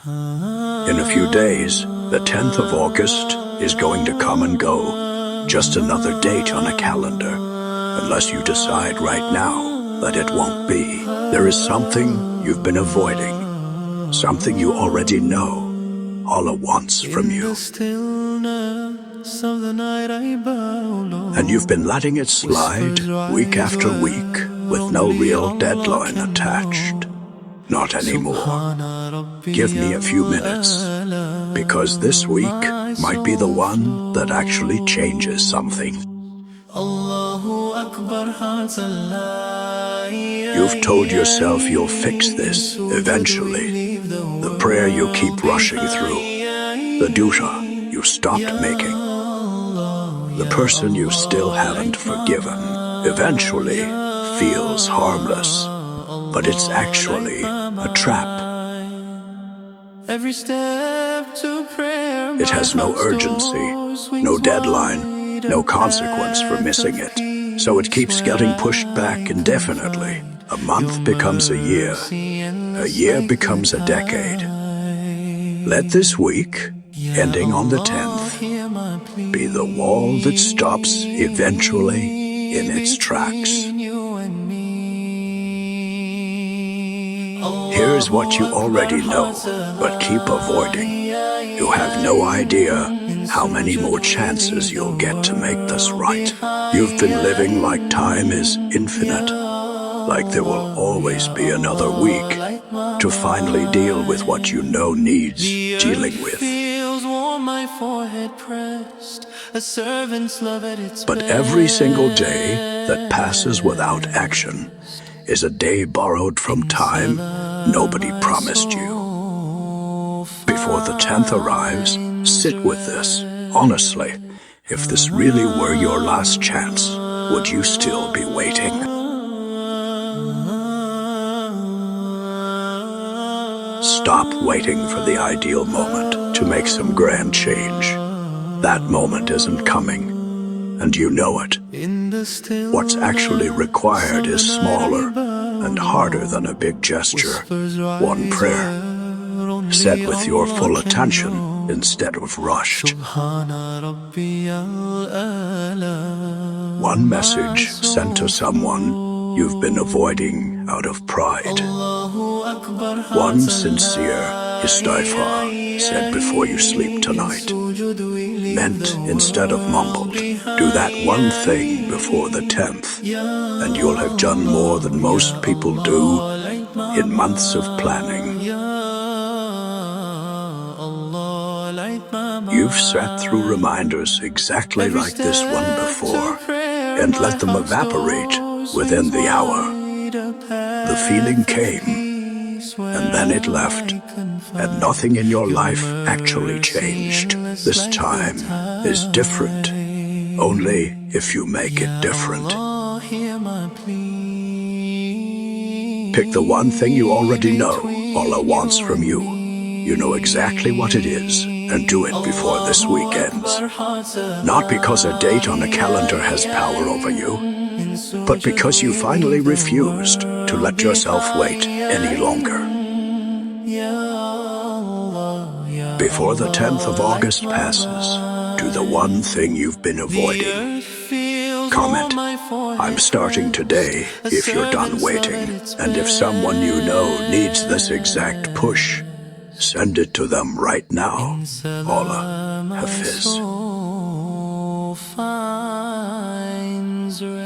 In a few days, the 10th of August is going to come and go, just another date on a calendar. Unless you decide right now that it won't be, there is something you've been avoiding, something you already know, all at once from you. And you've been letting it slide week after week with no real deadline attached. Not anymore. Give me a few minutes, because this week might be the one that actually changes something. You've told yourself you'll fix this eventually. The prayer you keep rushing through, the du'a you stopped making, the person you still haven't forgiven, eventually feels harmless, but it's actually a trap. It has no urgency, no deadline, no consequence for missing it, so it keeps getting pushed back indefinitely. A month becomes a year becomes a decade. Let this week, ending on the 10th, be the wall that stops eventually in its tracks. Here's what you already know, but keep avoiding. You have no idea how many more chances you'll get to make this right. You've been living like time is infinite, like there will always be another week to finally deal with what you know needs dealing with. But every single day that passes without action is a day borrowed from time nobody promised you. Before the 10th arrives, sit with this. Honestly, if this really were your last chance, would you still be waiting? Stop waiting for the ideal moment to make some grand change. That moment isn't coming, and you know it. What's actually required is smaller and harder than a big gesture. One prayer, said with your full attention instead of rushed. One message sent to someone you've been avoiding out of pride. One sincere istighfar said before you sleep tonight, meant instead of mumbled. Do that one thing before the 10th, and you'll have done more than most people do in months of planning. You've sat through reminders exactly like this one before, and let them evaporate within the hour. The feeling came, and then it left, and nothing in your life actually changed. This time is different, only if you make it different. Pick the one thing you already know Allah wants from you. You know exactly what it is, and do it before this week ends. Not because a date on a calendar has power over you, but because you finally refused to let yourself wait any longer. Before the 10th of August passes, do the one thing you've been avoiding. Comment, I'm starting today if you're done waiting, and if someone you know needs this exact push, send it to them right now. Allah Hafiz.